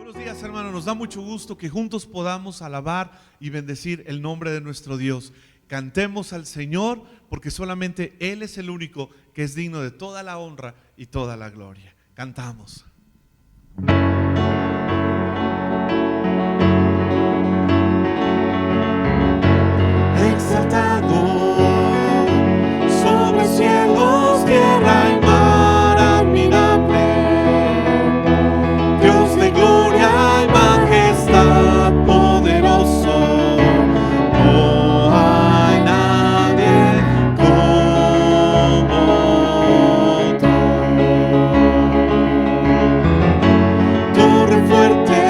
Buenos días, hermano. Nos da mucho gusto que juntos podamos alabar y bendecir el nombre de nuestro Dios. Cantemos al Señor porque solamente Él es el único que es digno de toda la honra y toda la gloria. Cantamos. Exaltado sobre cielos, tierra y mar, admirable, Dios de gloria y majestad, poderoso, no hay nadie como tú. Torre fuerte,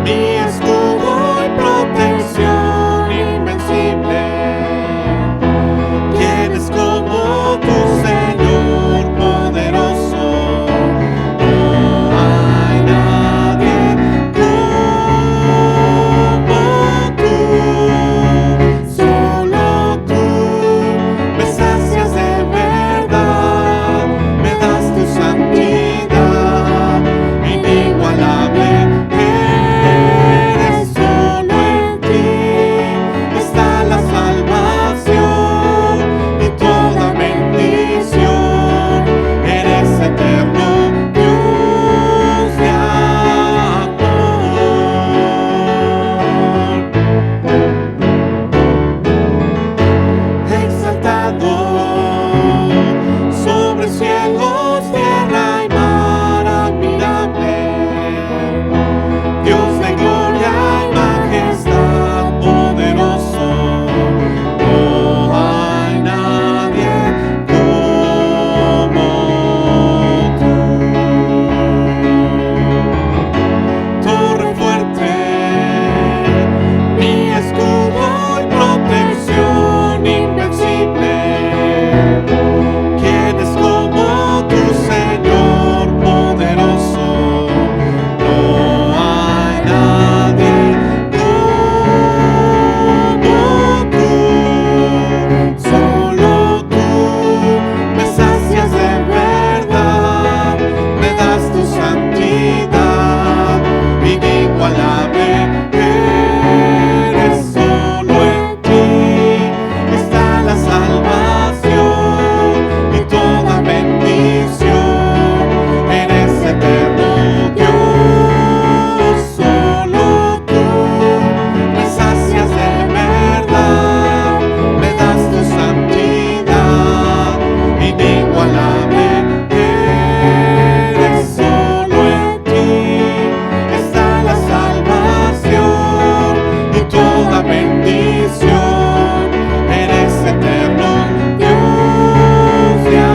mi escudo y protección invencible. ¿Quién es como tu Señor poderoso? No hay nadie como tú. Solo tú me sacias de verdad, me das tu santidad inigualable. Eres solo en ti está la salvación y toda bendición. Eres eterno, Dios de amor. Exaltado sobre cielos, tierra y mar, admirable, Dios de gloria y majestad, poderoso, no hay nadie como tú. Torre fuerte, mi escudo y protección invencible. ¿Quién es como tu Señor poderoso? No hay nadie como tú. Solo tú me sacias de verdad, me das tu santidad inigualable. Eres solo en ti está la salvación y toda bendición. Eres eterno, Dios, solo tú me sacias de verdad, me das tu santidad inigualable. Eres solo en ti está la salvación y toda bendición. Eres eterno, Dios de amor.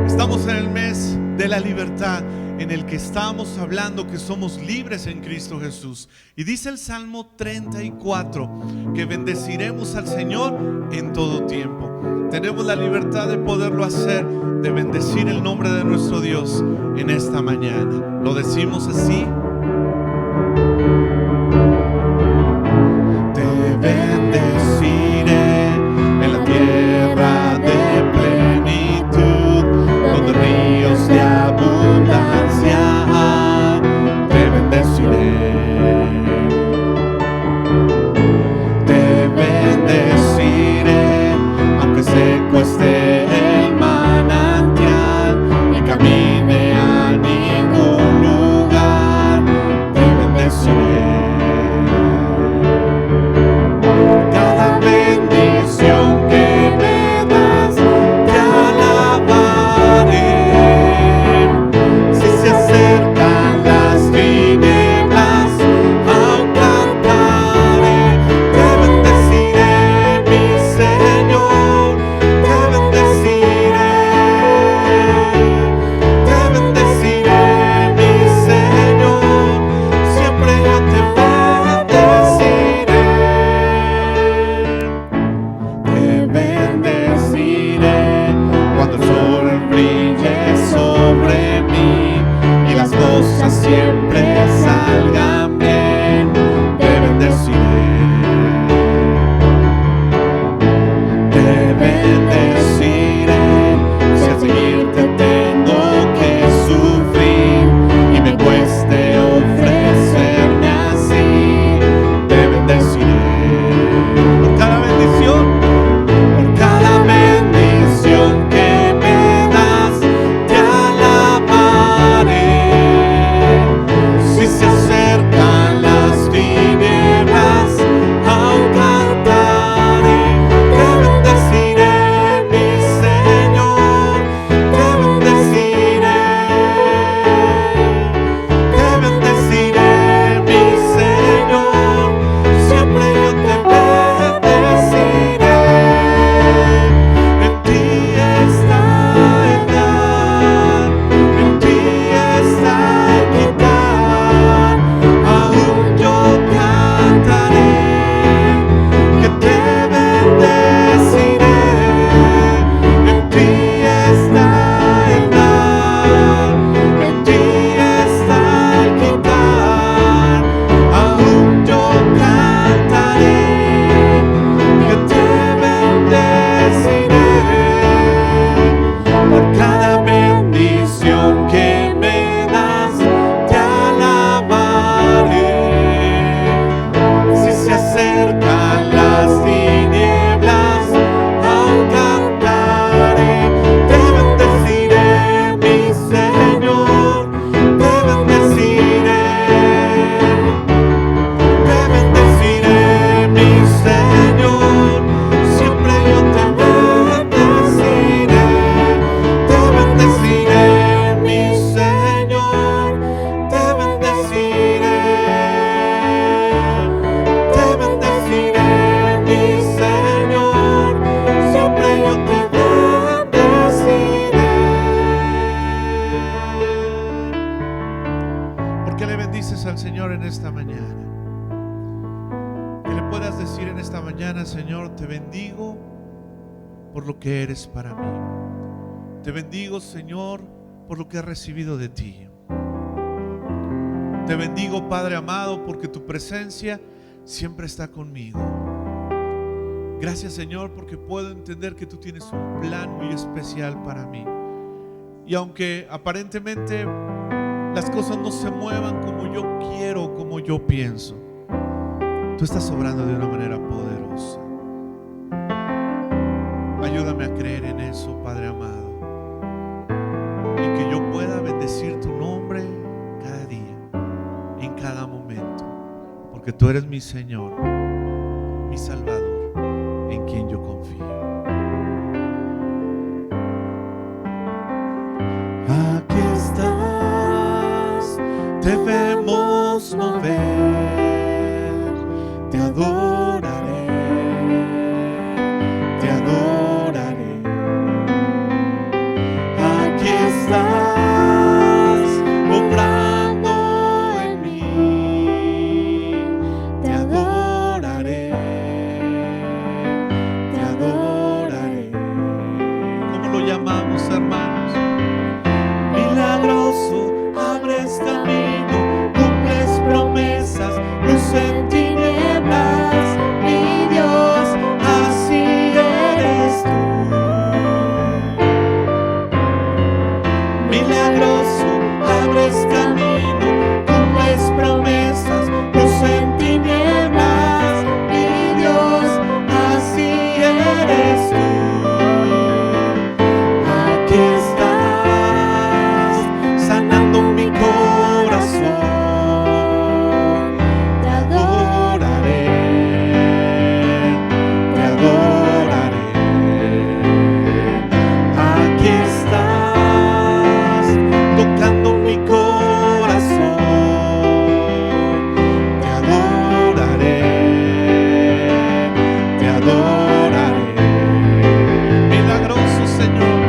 Estamos en el mes de la libertad, en el que estamos hablando que somos libres en Cristo Jesús. Y dice el Salmo 34 que bendeciremos al Señor en todo tiempo. Tenemos la libertad de poderlo hacer, de bendecir el nombre de nuestro Dios en esta mañana. Lo decimos así. Te bendeciré en la tierra de plenitud, donde ríos de abundancia hay. Te bendeciré. Te bendeciré, aunque seco esté el manantial y camine a ningún lugar. puedas decir en esta mañana: Señor, te bendigo por lo que eres para mí. Te bendigo, Señor, por lo que he recibido de ti. Te bendigo, Padre amado, porque tu presencia siempre está conmigo. Gracias, Señor, porque puedo entender que tú tienes un plan muy especial para mí. Y aunque aparentemente las cosas no se muevan como yo quiero, como yo pienso, tú estás obrando de una manera poderosa. Ayúdame a creer en eso, Padre amado, y que yo pueda bendecir tu nombre cada día, en cada momento, porque tú eres mi Señor, mi Salvador, en quien yo confío. Aquí estás, debemos mover, te adoraré, te adoraré. Aquí estás, obrando en mí, te adoraré, te adoraré. ¿Cómo lo llamamos, hermanos? Milagroso, abres camino, cumples promesas, luz en tinieblas, mi Dios, así eres tú. Milagroso, abres camino, cumples promesas, luz en tinieblas, mi Dios, así eres tú. Aquí estás, sanando mi corazón, te adoraré, te adoraré. Aquí estás, tocando mi corazón, te adoraré, te adoraré. Milagroso, Señor.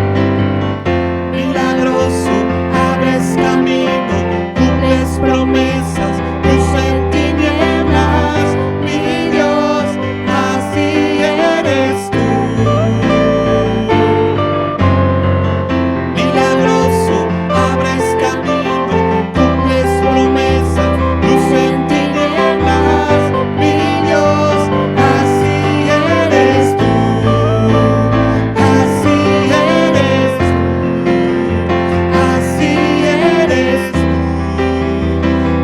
Milagroso, abres camino, cumples promesas, luz en tinieblas, mi Dios, así eres tú. Milagroso, abres camino, cumples promesas, luz en tinieblas, mi Dios, así eres tú, así eres tú. Así eres tú,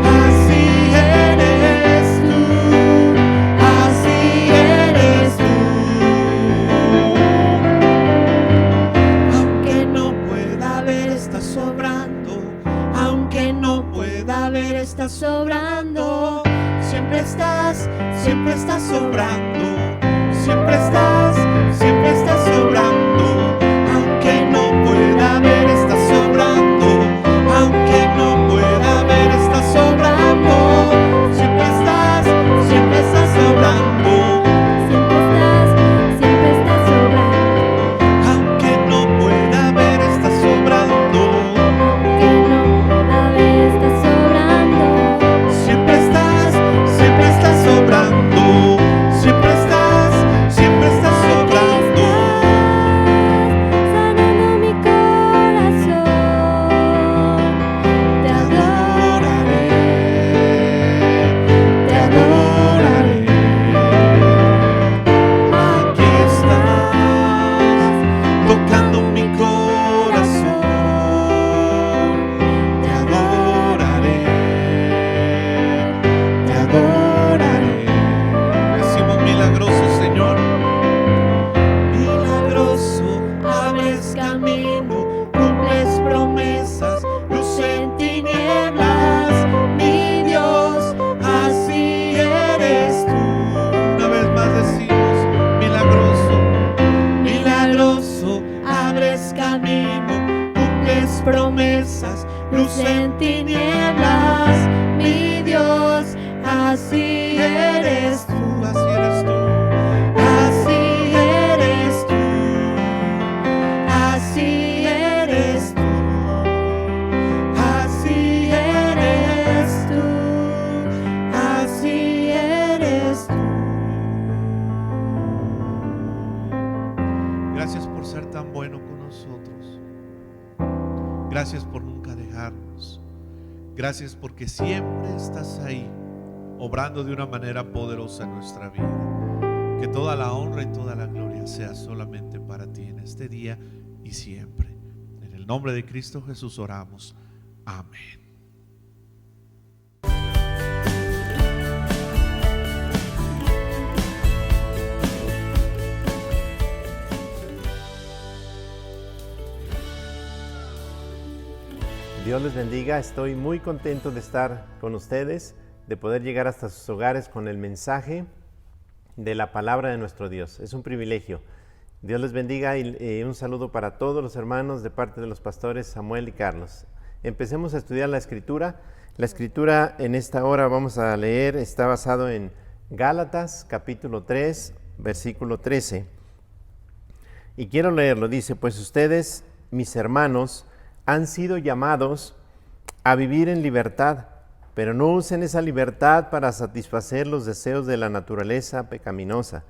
así eres tú, así eres tú. Aunque no pueda ver, estás sobrando. Aunque no pueda ver, estás sobrando. Siempre estás sobrando. Siempre estás sobrando. Aunque no pueda ver, estás sobrando. Aunque no pueda ver, estás sobrando. Siempre estás sobrando. Siempre estás sobrando. Aunque no pueda ver, estás sobrando. Aunque no pueda ver, estás sobrando. Siempre estás sobrando. Siempre estás sobrando. Gracias porque siempre estás ahí, obrando de una manera poderosa en nuestra vida. Que toda la honra y toda la gloria sea solamente para ti en este día y siempre. En el nombre de Cristo Jesús oramos. Amén. Dios les bendiga, estoy muy contento de estar con ustedes, de poder llegar hasta sus hogares con el mensaje de la palabra de nuestro Dios. Es un privilegio. Dios les bendiga y un saludo para todos los hermanos de parte de los pastores Samuel y Carlos. Empecemos a estudiar la Escritura. La Escritura en esta hora vamos a leer, está basado en Gálatas capítulo 3, versículo 13. Y quiero leerlo, dice: pues ustedes, mis hermanos, han sido llamados a vivir en libertad, pero no usen esa libertad para satisfacer los deseos de la naturaleza pecaminosa.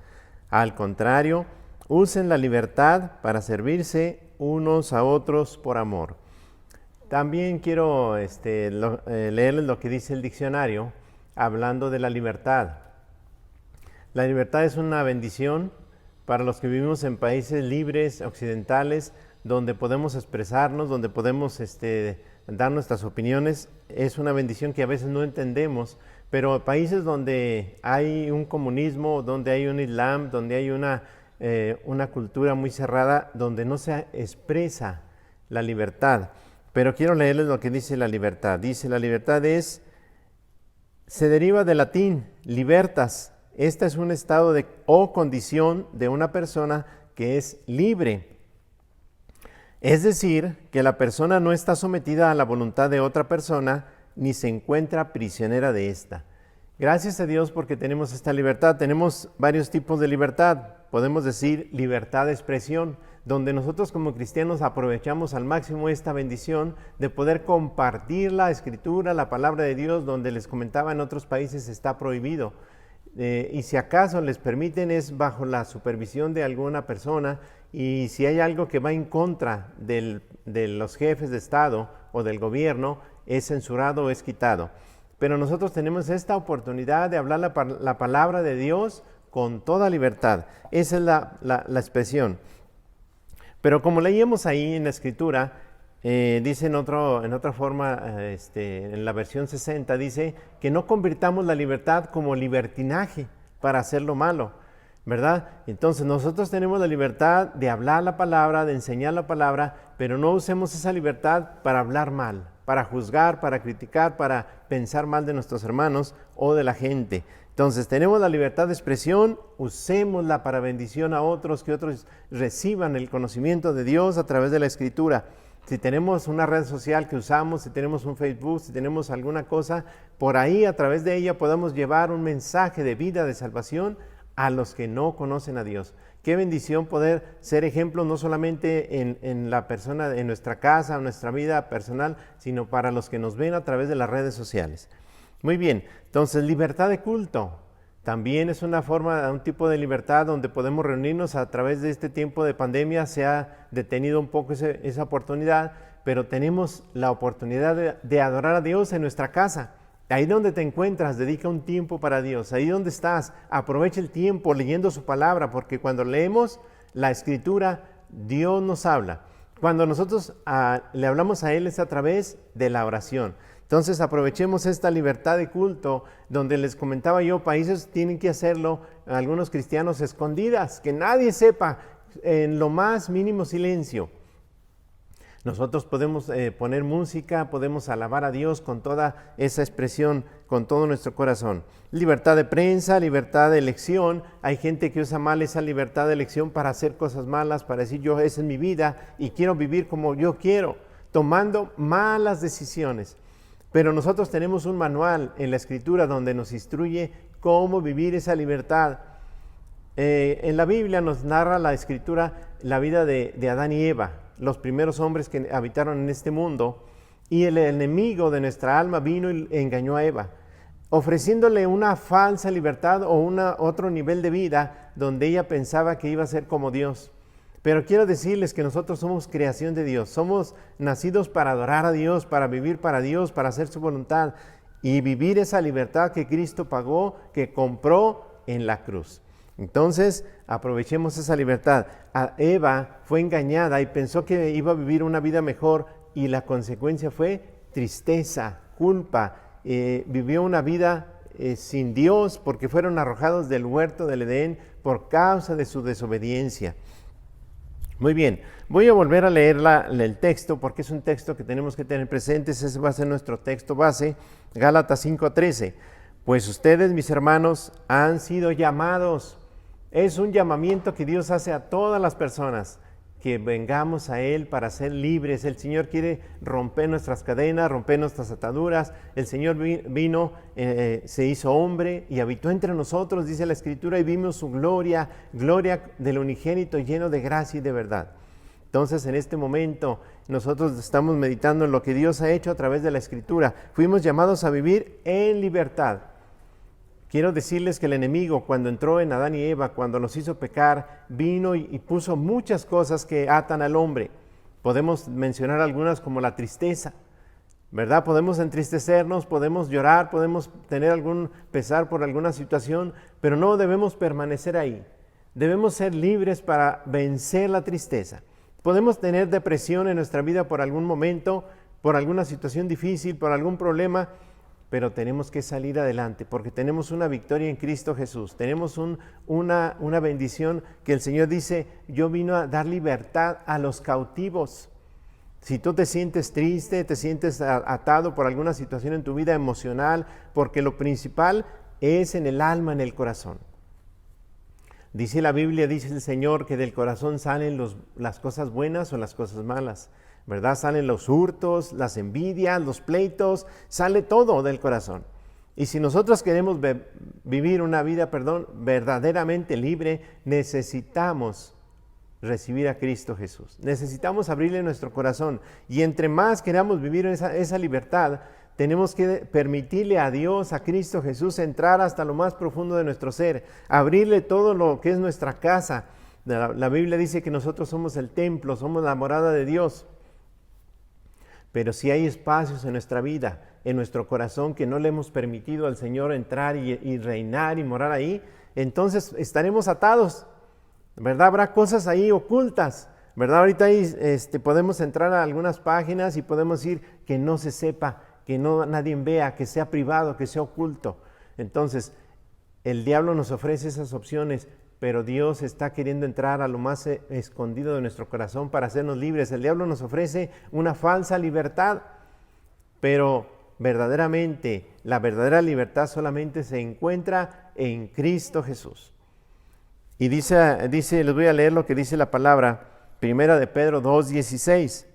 Al contrario, usen la libertad para servirse unos a otros por amor. También quiero leerles lo que dice el diccionario, hablando de la libertad. La libertad es una bendición para los que vivimos en países libres, occidentales, donde podemos expresarnos, donde podemos dar nuestras opiniones. Es una bendición que a veces no entendemos, pero países donde hay un comunismo, donde hay un islam, donde hay una cultura muy cerrada, donde no se expresa la libertad. Pero quiero leerles lo que dice la libertad. Dice: la libertad se deriva del latín libertas. Esta es un estado o condición de una persona que es libre. Es decir, que la persona no está sometida a la voluntad de otra persona, ni se encuentra prisionera de ésta. Gracias a Dios porque tenemos esta libertad. Tenemos varios tipos de libertad. Podemos decir libertad de expresión, donde nosotros como cristianos aprovechamos al máximo esta bendición de poder compartir la Escritura, la palabra de Dios, donde les comentaba en otros países está prohibido. Y si acaso les permiten es bajo la supervisión de alguna persona, y si hay algo que va en contra de los jefes de Estado o del gobierno, es censurado o es quitado. Pero nosotros tenemos esta oportunidad de hablar la palabra de Dios con toda libertad. Esa es la expresión. Pero como leíamos ahí en la Escritura, dice en otra forma, en la versión 60, dice que no convirtamos la libertad como libertinaje para hacer lo malo, ¿verdad? Entonces nosotros tenemos la libertad de hablar la palabra, de enseñar la palabra, pero no usemos esa libertad para hablar mal, para juzgar, para criticar, para pensar mal de nuestros hermanos o de la gente. Entonces tenemos la libertad de expresión, usémosla para bendición a otros, que otros reciban el conocimiento de Dios a través de la Escritura. Si tenemos una red social que usamos, si tenemos un Facebook, si tenemos alguna cosa, por ahí a través de ella podemos llevar un mensaje de vida, de salvación a los que no conocen a Dios. Qué bendición poder ser ejemplo no solamente en la persona, en nuestra casa, en nuestra vida personal, sino para los que nos ven a través de las redes sociales. Muy bien, entonces libertad de culto. También es un tipo de libertad donde podemos reunirnos a través de este tiempo de pandemia. Se ha detenido un poco esa oportunidad, pero tenemos la oportunidad de adorar a Dios en nuestra casa. Ahí donde te encuentras, dedica un tiempo para Dios. Ahí donde estás, aprovecha el tiempo leyendo su palabra, porque cuando leemos la Escritura, Dios nos habla. Cuando nosotros le hablamos a Él es a través de la oración. Entonces aprovechemos esta libertad de culto, donde les comentaba yo, países tienen que hacerlo, algunos cristianos escondidas, que nadie sepa, en lo más mínimo silencio. Nosotros podemos poner música, podemos alabar a Dios con toda esa expresión, con todo nuestro corazón. Libertad de prensa, libertad de elección. Hay gente que usa mal esa libertad de elección para hacer cosas malas, para decir esa es mi vida y quiero vivir como yo quiero, tomando malas decisiones. Pero nosotros tenemos un manual en la Escritura donde nos instruye cómo vivir esa libertad. En la Biblia nos narra la Escritura la vida de Adán y Eva, los primeros hombres que habitaron en este mundo, y el enemigo de nuestra alma vino y engañó a Eva, ofreciéndole una falsa libertad o otro nivel de vida donde ella pensaba que iba a ser como Dios. Pero quiero decirles que nosotros somos creación de Dios, somos nacidos para adorar a Dios, para vivir para Dios, para hacer su voluntad y vivir esa libertad que Cristo pagó, que compró en la cruz. Entonces, aprovechemos esa libertad. Eva fue engañada y pensó que iba a vivir una vida mejor y la consecuencia fue tristeza, culpa. Vivió una vida sin Dios porque fueron arrojados del huerto del Edén por causa de su desobediencia. Muy bien, voy a volver a leer el texto porque es un texto que tenemos que tener presentes. Ese va a ser nuestro texto base, Gálatas 5:13. Pues ustedes, mis hermanos, han sido llamados. Es un llamamiento que Dios hace a todas las personas, que vengamos a Él para ser libres. El Señor quiere romper nuestras cadenas, romper nuestras ataduras. El Señor vino, se hizo hombre y habitó entre nosotros, dice la Escritura, y vimos su gloria, gloria del unigénito lleno de gracia y de verdad. Entonces, en este momento, nosotros estamos meditando en lo que Dios ha hecho a través de la Escritura. Fuimos llamados a vivir en libertad. Quiero decirles que el enemigo, cuando entró en Adán y Eva, cuando los hizo pecar, vino y puso muchas cosas que atan al hombre. Podemos mencionar algunas como la tristeza, ¿verdad? Podemos entristecernos, podemos llorar, podemos tener algún pesar por alguna situación, pero no debemos permanecer ahí. Debemos ser libres para vencer la tristeza. Podemos tener depresión en nuestra vida por algún momento, por alguna situación difícil, por algún problema, pero tenemos que salir adelante porque tenemos una victoria en Cristo Jesús. Tenemos una bendición que el Señor dice, yo vino a dar libertad a los cautivos. Si tú te sientes triste, te sientes atado por alguna situación en tu vida emocional, porque lo principal es en el alma, en el corazón. Dice la Biblia, dice el Señor, que del corazón salen las cosas buenas o las cosas malas, ¿verdad? Salen los hurtos, las envidias, los pleitos, sale todo del corazón. Y si nosotros queremos vivir una vida, verdaderamente libre, necesitamos recibir a Cristo Jesús. Necesitamos abrirle nuestro corazón. Y entre más queramos vivir esa libertad, tenemos que permitirle a Dios, a Cristo Jesús, entrar hasta lo más profundo de nuestro ser, abrirle todo lo que es nuestra casa. La Biblia dice que nosotros somos el templo, somos la morada de Dios. Pero si hay espacios en nuestra vida, en nuestro corazón, que no le hemos permitido al Señor entrar y reinar y morar ahí, entonces estaremos atados, ¿verdad? Habrá cosas ahí ocultas, ¿verdad? Ahorita ahí, podemos entrar a algunas páginas y podemos decir que no se sepa, que no nadie vea, que sea privado, que sea oculto. Entonces, el diablo nos ofrece esas opciones, pero Dios está queriendo entrar a lo más escondido de nuestro corazón para hacernos libres. El diablo nos ofrece una falsa libertad, pero verdaderamente, la verdadera libertad solamente se encuentra en Cristo Jesús. Y dice, les voy a leer lo que dice la palabra, 1 de Pedro 2:16.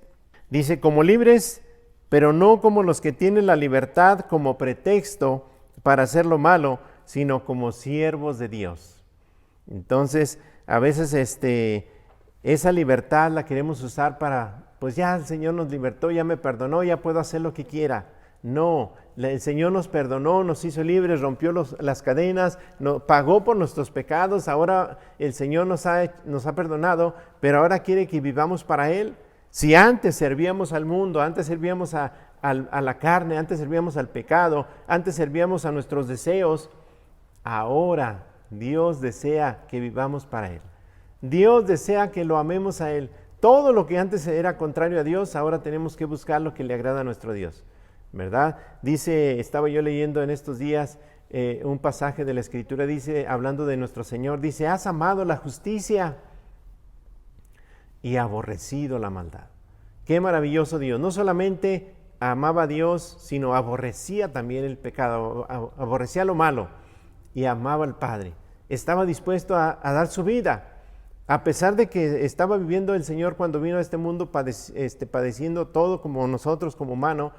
Dice, como libres, pero no como los que tienen la libertad como pretexto para hacer lo malo, sino como siervos de Dios. Entonces, a veces esa libertad la queremos usar para, pues ya el Señor nos libertó, ya me perdonó, ya puedo hacer lo que quiera. No, el Señor nos perdonó, nos hizo libres, rompió las cadenas, pagó por nuestros pecados. Ahora el Señor nos ha perdonado, pero ahora quiere que vivamos para Él. Si antes servíamos al mundo, antes servíamos a la carne, antes servíamos al pecado, antes servíamos a nuestros deseos, ahora Dios desea que vivamos para Él. Dios desea que lo amemos a Él. Todo lo que antes era contrario a Dios, ahora tenemos que buscar lo que le agrada a nuestro Dios, ¿verdad? Dice, estaba yo leyendo en estos días un pasaje de la Escritura, dice, hablando de nuestro Señor, dice, has amado la justicia y aborrecido la maldad. Qué maravilloso Dios. No solamente amaba a Dios, sino aborrecía también el pecado, aborrecía lo malo y amaba al Padre. Estaba dispuesto a dar su vida. A pesar de que estaba viviendo el Señor cuando vino a este mundo padeciendo todo como nosotros, como humano,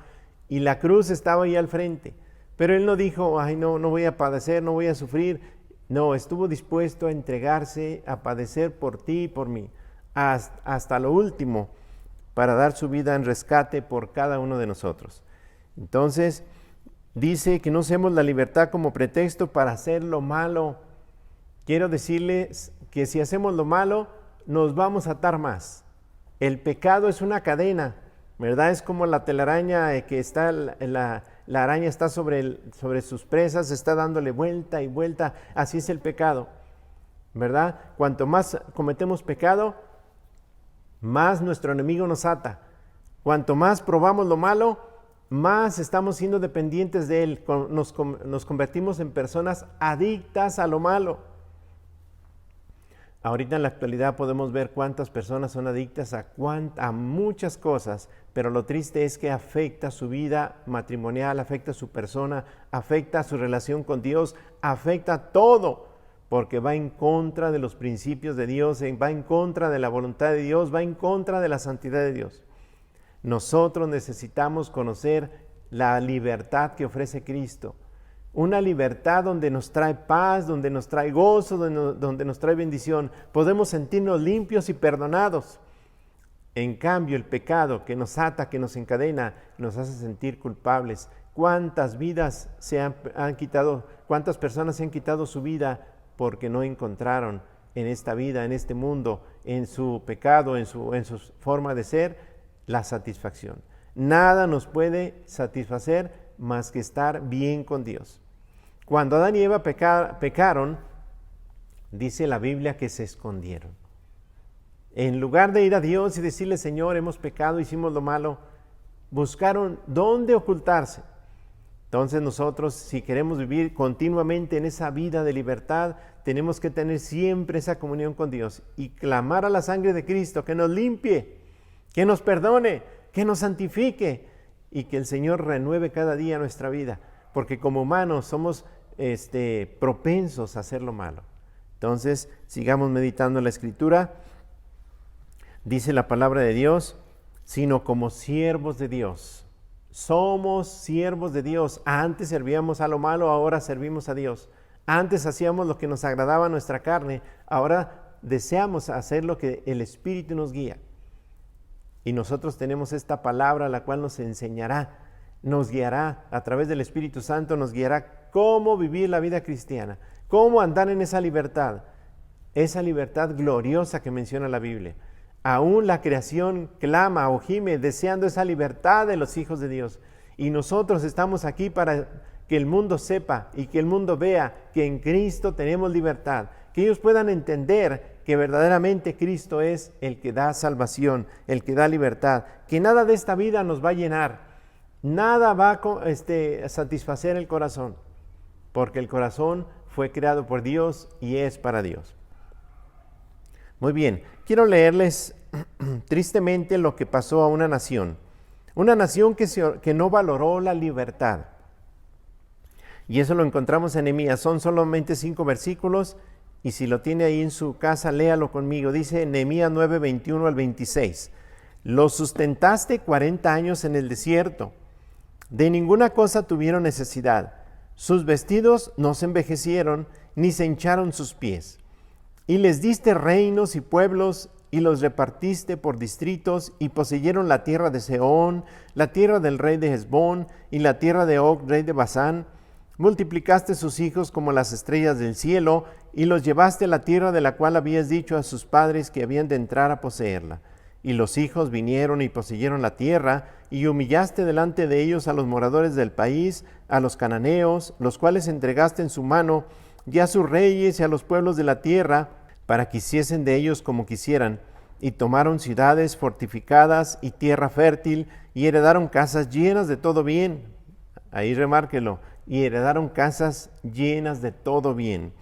y la cruz estaba ahí al frente. Pero Él no dijo, ay no voy a padecer, no voy a sufrir. No, estuvo dispuesto a entregarse, a padecer por ti y por mí, hasta lo último, para dar su vida en rescate por cada uno de nosotros. Entonces, dice que no usemos la libertad como pretexto para hacer lo malo. Quiero decirles que si hacemos lo malo, nos vamos a atar más. El pecado es una cadena, ¿verdad? Es como la telaraña que está, la araña está sobre sus presas, está dándole vuelta y vuelta. Así es el pecado, ¿verdad? Cuanto más cometemos pecado, más nuestro enemigo nos ata. Cuanto más probamos lo malo, más estamos siendo dependientes de él. Nos convertimos en personas adictas a lo malo. Ahorita en la actualidad podemos ver cuántas personas son adictas a muchas cosas, pero lo triste es que afecta su vida matrimonial, afecta su persona, afecta su relación con Dios, afecta todo, porque va en contra de los principios de Dios, va en contra de la voluntad de Dios, va en contra de la santidad de Dios. Nosotros necesitamos conocer la libertad que ofrece Cristo. Una libertad donde nos trae paz, donde nos trae gozo, donde nos trae bendición. Podemos sentirnos limpios y perdonados. En cambio, el pecado que nos ata, que nos encadena, nos hace sentir culpables. ¿Cuántas vidas se han quitado? ¿Cuántas personas se han quitado su vida porque no encontraron en esta vida, en este mundo, en su pecado, en su forma de ser, la satisfacción? Nada nos puede satisfacer más que estar bien con Dios. Cuando Adán y Eva pecaron, dice la Biblia que se escondieron. En lugar de ir a Dios y decirle, Señor, hemos pecado, hicimos lo malo, buscaron dónde ocultarse. Entonces nosotros, si queremos vivir continuamente en esa vida de libertad, tenemos que tener siempre esa comunión con Dios y clamar a la sangre de Cristo que nos limpie, que nos perdone, que nos santifique y que el Señor renueve cada día nuestra vida, porque como humanos somos propensos a hacer lo malo. Entonces, sigamos meditando en la Escritura. Dice la palabra de Dios, sino como siervos de Dios. Somos siervos de Dios. Antes servíamos a lo malo, ahora servimos a Dios. Antes hacíamos lo que nos agradaba a nuestra carne, ahora deseamos hacer lo que el Espíritu nos guía. Y nosotros tenemos esta palabra, la cual nos enseñará, nos guiará a través del Espíritu Santo, nos guiará cómo vivir la vida cristiana, cómo andar en esa libertad gloriosa que menciona la Biblia. Aún la creación clama o gime deseando esa libertad de los hijos de Dios. Y nosotros estamos aquí para que el mundo sepa y que el mundo vea que en Cristo tenemos libertad, que ellos puedan entender que verdaderamente Cristo es el que da salvación, el que da libertad, que nada de esta vida nos va a llenar, nada va a satisfacer el corazón, porque el corazón fue creado por Dios y es para Dios. Muy bien, quiero leerles tristemente lo que pasó a una nación que no valoró la libertad. Y eso lo encontramos en Nehemías, son solamente 5 versículos, y si lo tiene ahí en su casa, léalo conmigo. Dice Nehemías 9, 21 al 26. Los sustentaste 40 años en el desierto, de ninguna cosa tuvieron necesidad. Sus vestidos no se envejecieron, ni se hincharon sus pies. Y les diste reinos y pueblos, y los repartiste por distritos, y poseyeron la tierra de Sehón, la tierra del rey de Hesbón, y la tierra de Og, rey de Basán. Multiplicaste sus hijos como las estrellas del cielo, y los llevaste a la tierra de la cual habías dicho a sus padres que habían de entrar a poseerla. Y los hijos vinieron y poseyeron la tierra, y humillaste delante de ellos a los moradores del país, a los cananeos, los cuales entregaste en su mano, y a sus reyes y a los pueblos de la tierra, para que hiciesen de ellos como quisieran. Y tomaron ciudades fortificadas y tierra fértil, y heredaron casas llenas de todo bien. Ahí remárquelo. Y heredaron casas llenas de todo bien.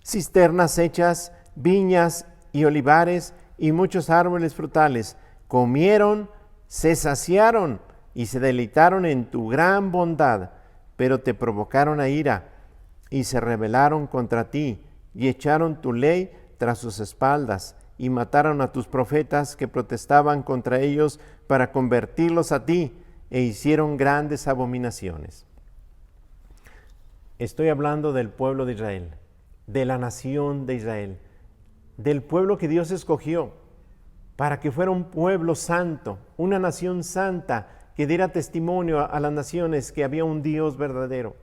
Cisternas hechas, viñas y olivares, y muchos árboles frutales. Comieron, se saciaron, y se deleitaron en tu gran bondad, pero te provocaron a ira, y se rebelaron contra ti, y echaron tu ley tras sus espaldas, y mataron a tus profetas que protestaban contra ellos para convertirlos a ti, e hicieron grandes abominaciones. Estoy hablando del pueblo de Israel, de la nación de Israel, del pueblo que Dios escogió para que fuera un pueblo santo, una nación santa que diera testimonio a las naciones que había un Dios verdadero.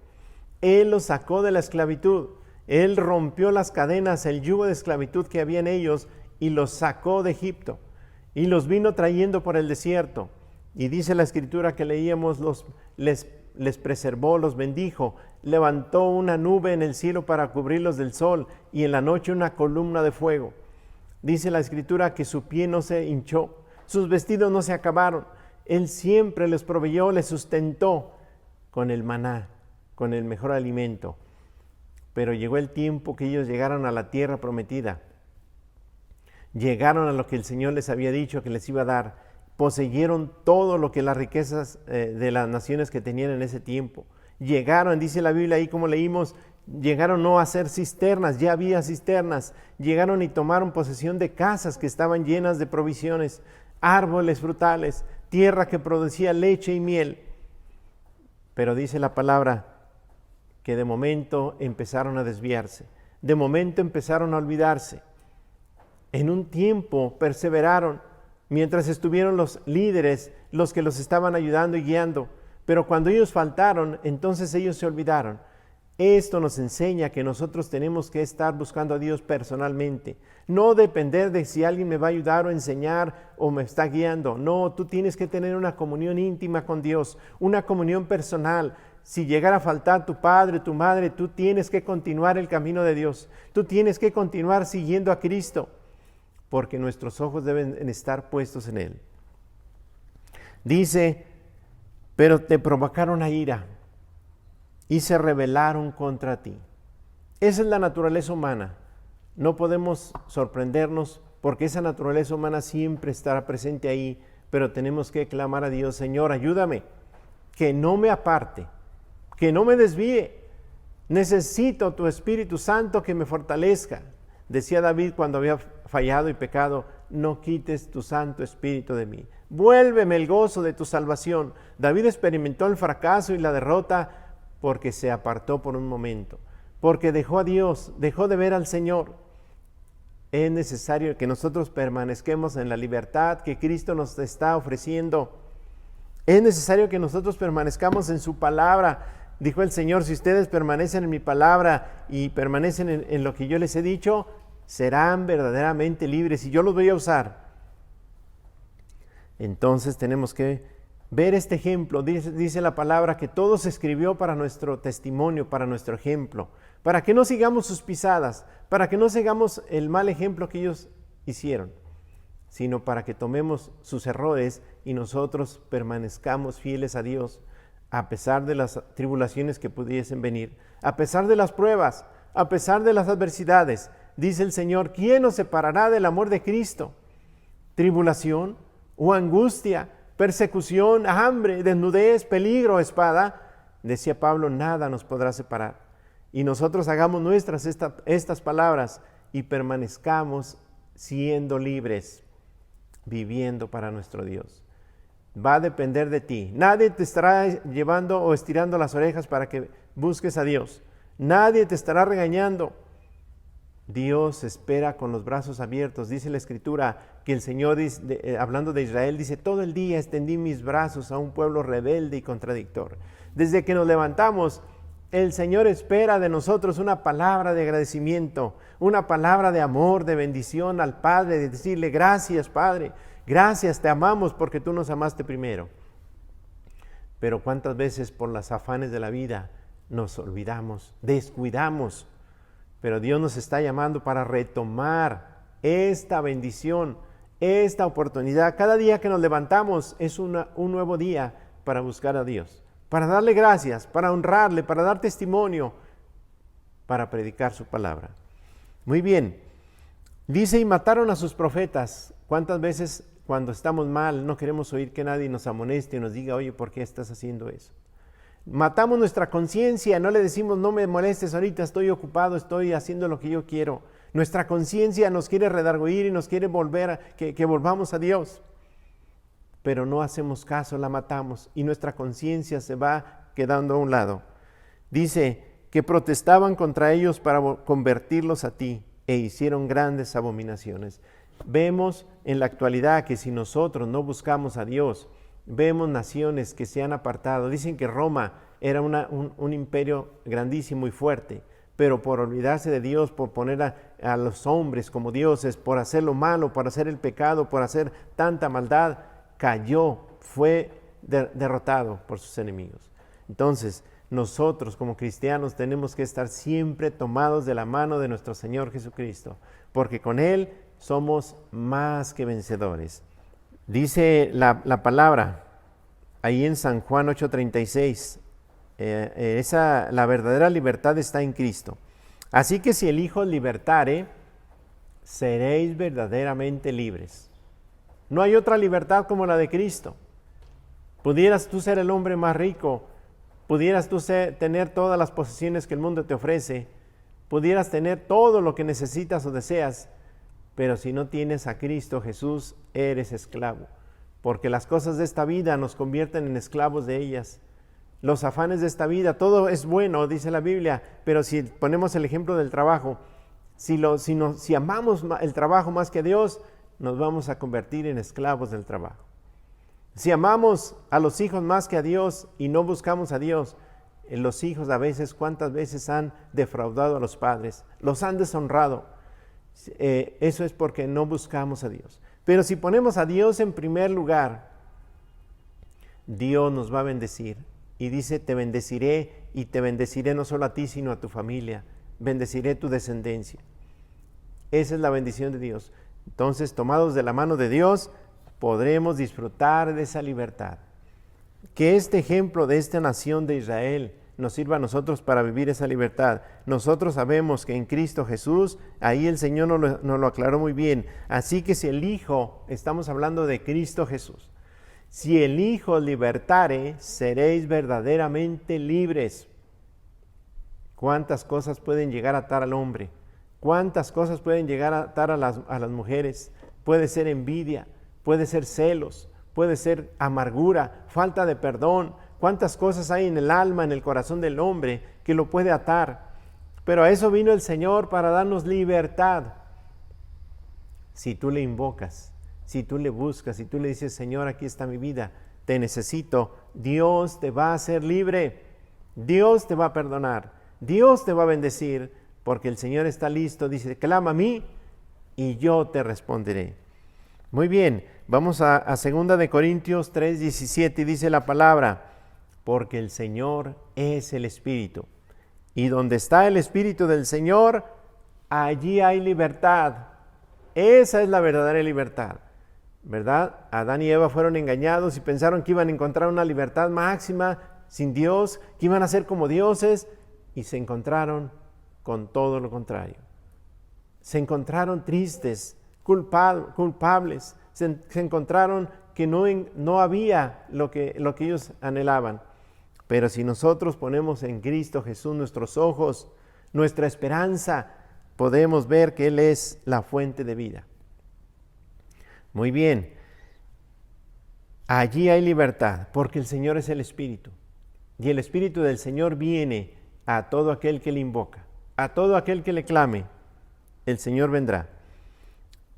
Él los sacó de la esclavitud, Él rompió las cadenas, el yugo de esclavitud que había en ellos y los sacó de Egipto y los vino trayendo por el desierto. Y dice la escritura que leíamos, les preservó, los bendijo, levantó una nube en el cielo para cubrirlos del sol y en la noche una columna de fuego. Dice la escritura que su pie no se hinchó, sus vestidos no se acabaron. Él siempre les proveyó, les sustentó con el maná, con el mejor alimento. Pero llegó el tiempo que ellos llegaron a la tierra prometida. Llegaron a lo que el Señor les había dicho que les iba a dar. Poseyeron todo lo que las riquezas de las naciones que tenían en ese tiempo. Llegaron, dice la Biblia ahí como leímos, llegaron no a hacer cisternas, ya había cisternas. Llegaron y tomaron posesión de casas que estaban llenas de provisiones, árboles frutales, tierra que producía leche y miel. Pero dice la palabra que de momento empezaron a desviarse, de momento empezaron a olvidarse. En un tiempo perseveraron, mientras estuvieron los líderes, los que los estaban ayudando y guiando, pero cuando ellos faltaron, entonces ellos se olvidaron. Esto nos enseña que nosotros tenemos que estar buscando a Dios personalmente, no depender de si alguien me va a ayudar o enseñar o me está guiando. No, tú tienes que tener una comunión íntima con Dios, una comunión personal. Si llegara a faltar tu padre, tu madre, tú tienes que continuar el camino de Dios, tú tienes que continuar siguiendo a Cristo, porque nuestros ojos deben estar puestos en Él. Dice, pero te provocaron a ira y se rebelaron contra ti. Esa es la naturaleza humana. No podemos sorprendernos porque esa naturaleza humana siempre estará presente ahí, pero tenemos que clamar a Dios, Señor, ayúdame, que no me aparte, que no me desvíe. Necesito tu Espíritu Santo que me fortalezca. Decía David cuando había fallado y pecado, no quites tu Santo Espíritu de mí. Vuélveme el gozo de tu salvación. David experimentó el fracaso y la derrota porque se apartó por un momento, porque dejó a Dios, dejó de ver al Señor. Es necesario que nosotros permanezcamos en la libertad que Cristo nos está ofreciendo. Es necesario que nosotros permanezcamos en su palabra. Dijo el Señor, si ustedes permanecen en mi palabra y permanecen en lo que yo les he dicho, serán verdaderamente libres y yo los voy a usar. Entonces tenemos que ver este ejemplo. Dice la palabra que todo se escribió para nuestro testimonio, para nuestro ejemplo, para que no sigamos sus pisadas, para que no sigamos el mal ejemplo que ellos hicieron, sino para que tomemos sus errores y nosotros permanezcamos fieles a Dios, a pesar de las tribulaciones que pudiesen venir, a pesar de las pruebas, a pesar de las adversidades. Dice el Señor, ¿quién nos separará del amor de Cristo? ¿Tribulación o angustia, persecución, hambre, desnudez, peligro, espada? Decía Pablo, nada nos podrá separar. Y nosotros hagamos nuestras estas palabras y permanezcamos siendo libres, viviendo para nuestro Dios. Va a depender de ti. Nadie te estará llevando o estirando las orejas para que busques a Dios. Nadie te estará regañando. Dios espera con los brazos abiertos. Dice la Escritura que el Señor, hablando de Israel, dice, todo el día extendí mis brazos a un pueblo rebelde y contradictor. Desde que nos levantamos, el Señor espera de nosotros una palabra de agradecimiento, una palabra de amor, de bendición al Padre, de decirle, gracias Padre, gracias, te amamos porque tú nos amaste primero. Pero cuántas veces por los afanes de la vida nos olvidamos, descuidamos. Pero Dios nos está llamando para retomar esta bendición, esta oportunidad. Cada día que nos levantamos es un nuevo día para buscar a Dios, para darle gracias, para honrarle, para dar testimonio, para predicar su palabra. Muy bien, dice, y mataron a sus profetas. ¿Cuántas veces cuando estamos mal no queremos oír que nadie nos amoneste y nos diga, oye, ¿por qué estás haciendo eso? Matamos nuestra conciencia, no le decimos, no me molestes ahorita, estoy ocupado, estoy haciendo lo que yo quiero. Nuestra conciencia nos quiere redarguir y nos quiere volver que volvamos a Dios. Pero no hacemos caso, la matamos y nuestra conciencia se va quedando a un lado. Dice que protestaban contra ellos para convertirlos a ti e hicieron grandes abominaciones. Vemos en la actualidad que si nosotros no buscamos a Dios, vemos naciones que se han apartado. Dicen que Roma era un imperio grandísimo y fuerte, pero por olvidarse de Dios, por poner a los hombres como dioses, por hacer lo malo, por hacer el pecado, por hacer tanta maldad, cayó, fue derrotado por sus enemigos. Entonces, nosotros como cristianos tenemos que estar siempre tomados de la mano de nuestro Señor Jesucristo, porque con Él somos más que vencedores. Dice la palabra ahí en San Juan 8:36, la verdadera libertad está en Cristo. Así que si el Hijo libertare, seréis verdaderamente libres. No hay otra libertad como la de Cristo. Pudieras tú ser el hombre más rico, pudieras tú tener todas las posesiones que el mundo te ofrece, pudieras tener todo lo que necesitas o deseas, pero si no tienes a Cristo Jesús, eres esclavo, porque las cosas de esta vida nos convierten en esclavos de ellas. Los afanes de esta vida, todo es bueno, dice la Biblia, pero si ponemos el ejemplo del trabajo, si amamos el trabajo más que a Dios, nos vamos a convertir en esclavos del trabajo. Si amamos a los hijos más que a Dios y no buscamos a Dios, los hijos a veces, ¿cuántas veces han defraudado a los padres? Los han deshonrado. Eso es porque no buscamos a Dios. Pero si ponemos a Dios en primer lugar, Dios nos va a bendecir. Y dice, te bendeciré, y te bendeciré no solo a ti, sino a tu familia. Bendeciré tu descendencia. Esa es la bendición de Dios. Entonces, tomados de la mano de Dios, podremos disfrutar de esa libertad. Que este ejemplo de esta nación de Israel nos sirva a nosotros para vivir esa libertad. Nosotros sabemos que en Cristo Jesús, ahí el Señor nos lo aclaró muy bien. Así que si el Hijo, estamos hablando de Cristo Jesús, si el Hijo libertare, seréis verdaderamente libres. ¿Cuántas cosas pueden llegar a atar al hombre? ¿Cuántas cosas pueden llegar a atar a las mujeres? Puede ser envidia, puede ser celos, puede ser amargura, falta de perdón. ¿Cuántas cosas hay en el alma, en el corazón del hombre que lo puede atar? Pero a eso vino el Señor, para darnos libertad. Si tú le invocas, si tú le buscas, si tú le dices, Señor, aquí está mi vida, te necesito, Dios te va a hacer libre, Dios te va a perdonar, Dios te va a bendecir, porque el Señor está listo, dice, clama a mí y yo te responderé. Muy bien, vamos a 2 Corintios 3:17 y dice la palabra, porque el Señor es el Espíritu, y donde está el Espíritu del Señor, allí hay libertad. Esa es la verdadera libertad, ¿verdad? Adán y Eva fueron engañados y pensaron que iban a encontrar una libertad máxima sin Dios, que iban a ser como dioses, y se encontraron con todo lo contrario. Se encontraron tristes, culpables, se encontraron que no había lo que ellos anhelaban. Pero si nosotros ponemos en Cristo Jesús nuestros ojos, nuestra esperanza, podemos ver que Él es la fuente de vida. Muy bien, allí hay libertad, porque el Señor es el Espíritu. Y el Espíritu del Señor viene a todo aquel que le invoca, a todo aquel que le clame, el Señor vendrá.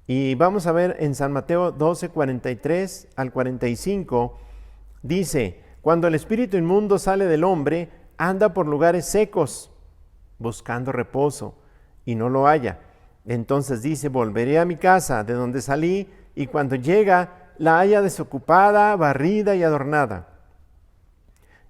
Y vamos a ver en San Mateo 12:43 al 45, dice, cuando el espíritu inmundo sale del hombre, anda por lugares secos, buscando reposo, y no lo halla. Entonces dice, volveré a mi casa de donde salí, y cuando llega, la halla desocupada, barrida y adornada.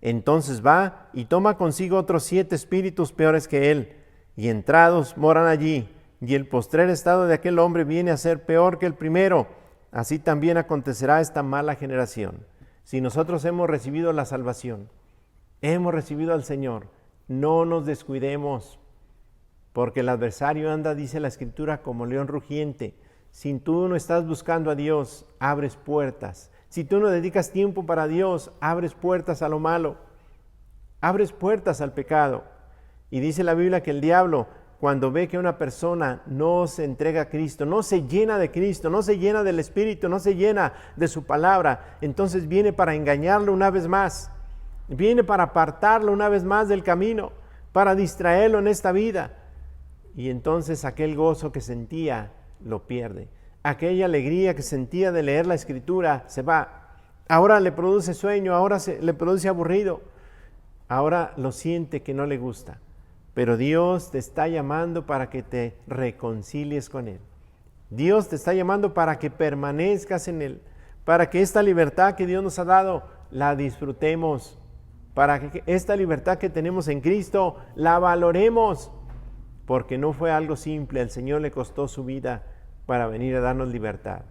Entonces va y toma consigo otros 7 espíritus peores que él, y entrados moran allí, y el postrer estado de aquel hombre viene a ser peor que el primero. Así también acontecerá a esta mala generación. Si nosotros hemos recibido la salvación, hemos recibido al Señor, no nos descuidemos, porque el adversario anda, dice la Escritura, como león rugiente. Si tú no estás buscando a Dios, abres puertas. Si tú no dedicas tiempo para Dios, abres puertas a lo malo, abres puertas al pecado. Y dice la Biblia que el diablo, cuando ve que una persona no se entrega a Cristo, no se llena de Cristo, no se llena del Espíritu, no se llena de su palabra, entonces viene para engañarlo una vez más, viene para apartarlo una vez más del camino, para distraerlo en esta vida. Y entonces aquel gozo que sentía lo pierde. Aquella alegría que sentía de leer la Escritura se va. Ahora le produce sueño, ahora le produce aburrido, ahora lo siente que no le gusta. pero Dios te está llamando para que te reconcilies con Él. Dios te está llamando para que permanezcas en Él, para que esta libertad que Dios nos ha dado la disfrutemos, para que esta libertad que tenemos en Cristo la valoremos, porque no fue algo simple, al Señor le costó su vida para venir a darnos libertad.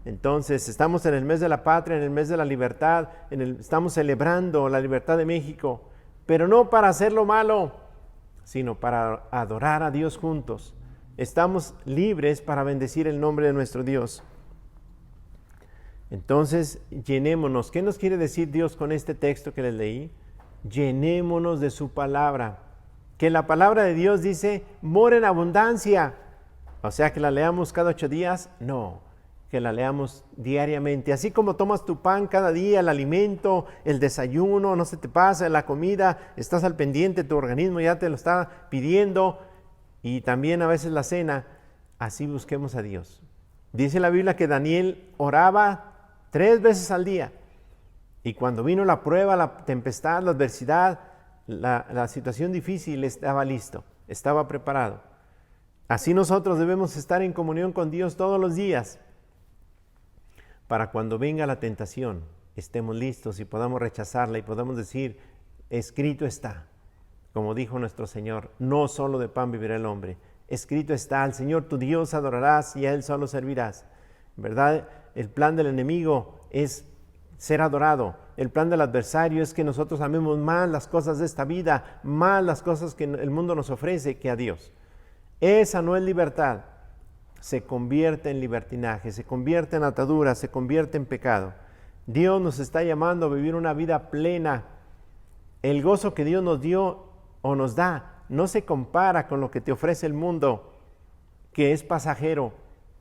Entonces, estamos en el mes de la patria, en el mes de la libertad, estamos celebrando la libertad de México, pero no para hacer lo malo, sino para adorar a Dios juntos. Estamos libres para bendecir el nombre de nuestro Dios. Entonces, llenémonos. ¿Qué nos quiere decir Dios con este texto que les leí? Llenémonos de su palabra. Que la palabra de Dios dice, mora en abundancia. O sea, que la leamos cada 8 días. No, que la leamos diariamente. Así como tomas tu pan cada día, el alimento, el desayuno, no se te pasa, la comida, estás al pendiente, tu organismo ya te lo está pidiendo. Y también a veces la cena, así busquemos a Dios. Dice la Biblia que Daniel oraba 3 veces al día. Y cuando vino la prueba, la tempestad, la adversidad, la situación difícil, estaba listo, estaba preparado. Así nosotros debemos estar en comunión con Dios todos los días, para cuando venga la tentación, estemos listos y podamos rechazarla y podamos decir, escrito está, como dijo nuestro Señor, no solo de pan vivirá el hombre, escrito está, al Señor tu Dios adorarás y a Él solo servirás. ¿Verdad? El plan del enemigo es ser adorado. El plan del adversario es que nosotros amemos más las cosas de esta vida, más las cosas que el mundo nos ofrece que a Dios. Esa no es libertad. Se convierte en libertinaje, se convierte en atadura, se convierte en pecado. Dios nos está llamando a vivir una vida plena. El gozo que Dios nos dio o nos da no se compara con lo que te ofrece el mundo, que es pasajero,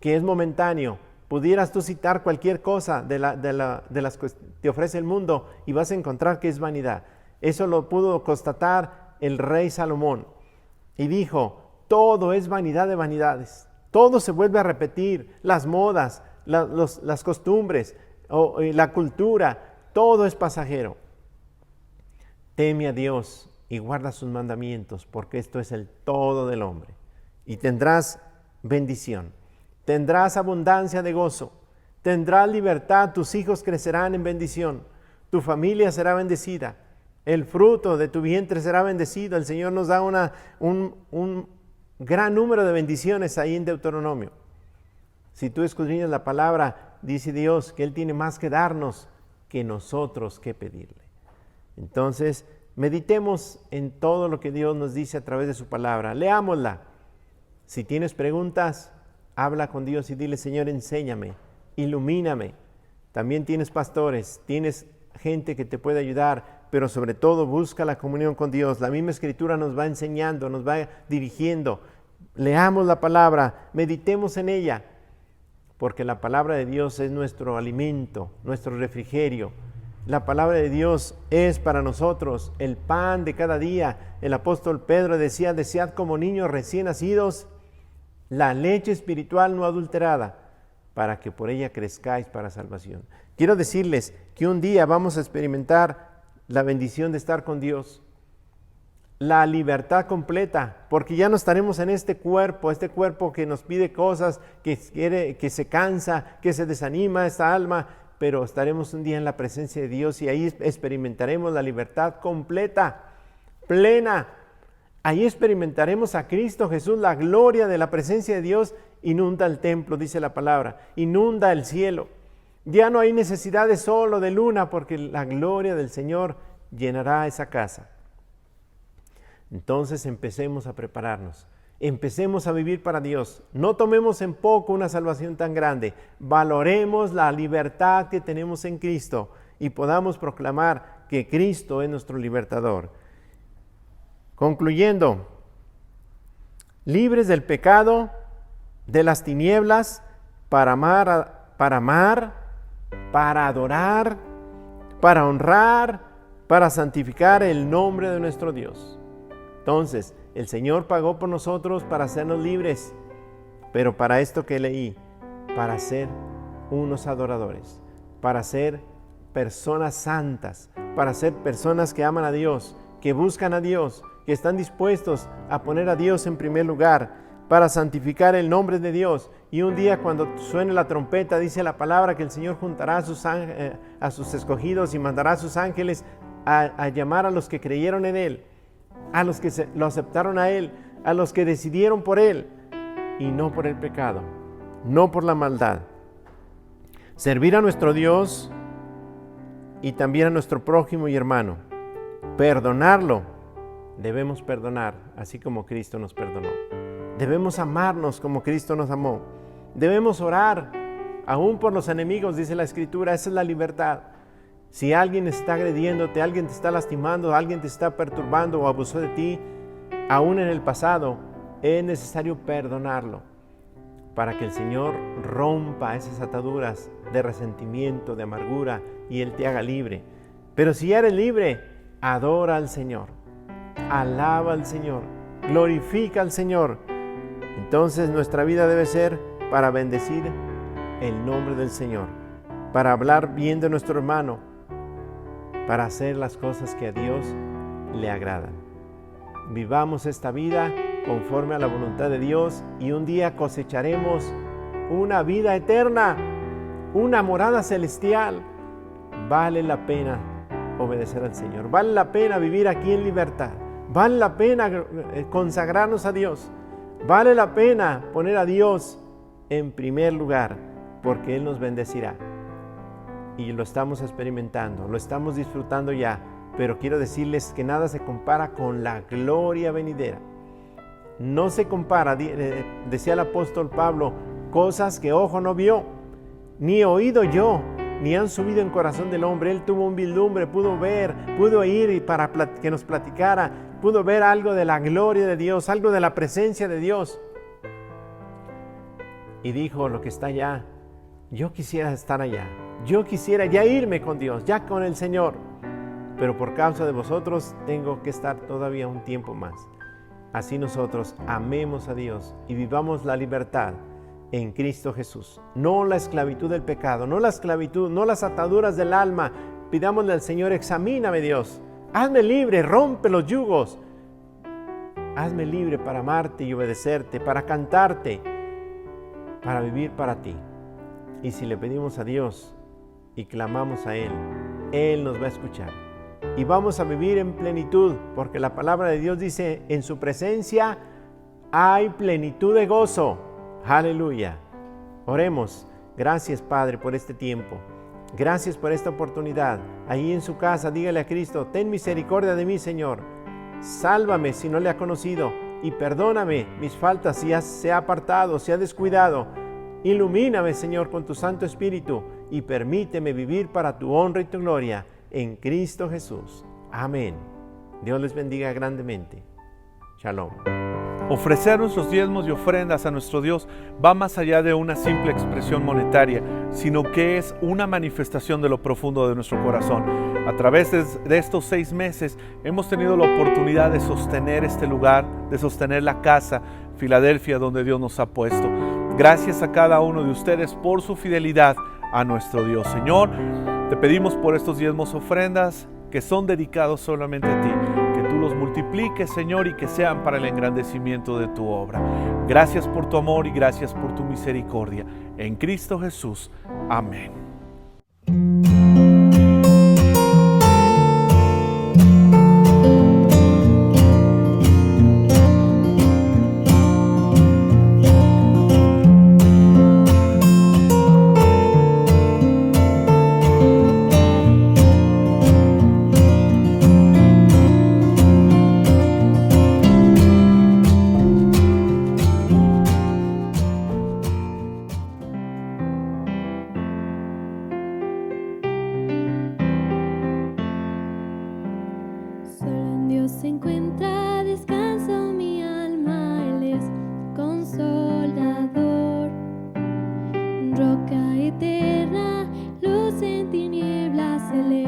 que es momentáneo. Pudieras tú citar cualquier cosa de las que te ofrece el mundo y vas a encontrar que es vanidad. Eso lo pudo constatar el rey Salomón y dijo, todo es vanidad de vanidades. Todo se vuelve a repetir, las modas, las costumbres, la cultura, todo es pasajero. Teme a Dios y guarda sus mandamientos, porque esto es el todo del hombre. Y tendrás bendición, tendrás abundancia de gozo, tendrás libertad, tus hijos crecerán en bendición, tu familia será bendecida, el fruto de tu vientre será bendecido. El Señor nos da un gran número de bendiciones ahí en Deuteronomio. Si tú escudriñas la palabra, dice Dios que Él tiene más que darnos que nosotros que pedirle. Entonces, meditemos en todo lo que Dios nos dice a través de su palabra. Leámosla. Si tienes preguntas, habla con Dios y dile, Señor, enséñame, ilumíname. También tienes pastores, tienes gente que te puede ayudar, pero sobre todo busca la comunión con Dios. La misma Escritura nos va enseñando, nos va dirigiendo. Leamos la palabra, meditemos en ella, porque la palabra de Dios es nuestro alimento, nuestro refrigerio. La palabra de Dios es para nosotros el pan de cada día. El apóstol Pedro decía, desead como niños recién nacidos la leche espiritual no adulterada, para que por ella crezcáis para salvación. Quiero decirles que un día vamos a experimentar la bendición de estar con Dios, la libertad completa, porque ya no estaremos en este cuerpo que nos pide cosas, que se cansa, que se desanima esta alma, pero estaremos un día en la presencia de Dios y ahí experimentaremos la libertad completa, plena. Ahí experimentaremos a Cristo Jesús, la gloria de la presencia de Dios inunda el templo, dice la palabra, inunda el cielo. Ya no hay necesidad de sol o de luna, porque la gloria del Señor llenará esa casa. Entonces empecemos a prepararnos, empecemos a vivir para Dios. No tomemos en poco una salvación tan grande. Valoremos la libertad que tenemos en Cristo y podamos proclamar que Cristo es nuestro libertador. Concluyendo, libres del pecado, de las tinieblas, para amar, para adorar, para honrar, para santificar el nombre de nuestro Dios. Entonces, el Señor pagó por nosotros para hacernos libres, pero para esto que leí, para ser unos adoradores, para ser personas santas, para ser personas que aman a Dios, que buscan a Dios, que están dispuestos a poner a Dios en primer lugar, para santificar el nombre de Dios. Y un día cuando suene la trompeta, dice la palabra que el Señor juntará a sus escogidos y mandará a sus ángeles a llamar a los que creyeron en Él, a los que lo aceptaron a Él, a los que decidieron por Él y no por el pecado, no por la maldad. Servir a nuestro Dios y también a nuestro prójimo y hermano. Perdonarlo. Debemos perdonar, así como Cristo nos perdonó. Debemos amarnos como Cristo nos amó. Debemos orar, aún por los enemigos, dice la Escritura. Esa es la libertad. Si alguien está agrediéndote, alguien te está lastimando, alguien te está perturbando o abusó de ti, aún en el pasado, es necesario perdonarlo para que el Señor rompa esas ataduras de resentimiento, de amargura, y Él te haga libre. Pero si ya eres libre, adora al Señor, alaba al Señor, glorifica al Señor. Entonces nuestra vida debe ser para bendecir el nombre del Señor, para hablar bien de nuestro hermano, para hacer las cosas que a Dios le agradan. Vivamos esta vida conforme a la voluntad de Dios y un día cosecharemos una vida eterna, una morada celestial. Vale la pena obedecer al Señor, vale la pena vivir aquí en libertad, vale la pena consagrarnos a Dios, vale la pena poner a Dios en primer lugar, porque Él nos bendecirá. Y lo estamos experimentando, lo estamos disfrutando ya, pero quiero decirles que nada se compara con la gloria venidera. No se compara, decía el apóstol Pablo, cosas que ojo no vio, ni oído yo, ni han subido en corazón del hombre. Él tuvo un vislumbre, pudo ver, pudo oír y para que nos platicara, pudo ver algo de la gloria de Dios, algo de la presencia de Dios. Y dijo, lo que está allá, yo quisiera estar allá, yo quisiera ya irme con Dios, ya con el Señor, pero por causa de vosotros tengo que estar todavía un tiempo más. Así nosotros amemos a Dios y vivamos la libertad en Cristo Jesús. No la esclavitud del pecado, no la esclavitud, no las ataduras del alma. Pidámosle al Señor, examíname Dios, hazme libre, rompe los yugos. Hazme libre para amarte y obedecerte, para cantarte, para vivir para ti. Y si le pedimos a Dios y clamamos a Él, Él nos va a escuchar. Y vamos a vivir en plenitud, porque la palabra de Dios dice, en su presencia hay plenitud de gozo. Aleluya. Oremos. Gracias, Padre, por este tiempo. Gracias por esta oportunidad. Ahí en su casa, dígale a Cristo, ten misericordia de mí, Señor. Sálvame si no le ha conocido y perdóname mis faltas si se ha apartado, se ha descuidado. Ilumíname, Señor, con tu Santo Espíritu y permíteme vivir para tu honra y tu gloria. En Cristo Jesús. Amén. Dios les bendiga grandemente. Shalom. Ofrecer nuestros diezmos y ofrendas a nuestro Dios va más allá de una simple expresión monetaria, sino que es una manifestación de lo profundo de nuestro corazón. A través de estos 6 meses hemos tenido la oportunidad de sostener este lugar, de sostener la casa Filadelfia donde Dios nos ha puesto. Gracias a cada uno de ustedes por su fidelidad a nuestro Dios. Señor, te pedimos por estos diezmos ofrendas que son dedicados solamente a ti, que tú los multipliques, Señor, y que sean para el engrandecimiento de tu obra. Gracias por tu amor y gracias por tu misericordia. En Cristo Jesús. Amén. Se encuentra descanso mi alma, Él es consolador, roca eterna, luz en tinieblas, Él es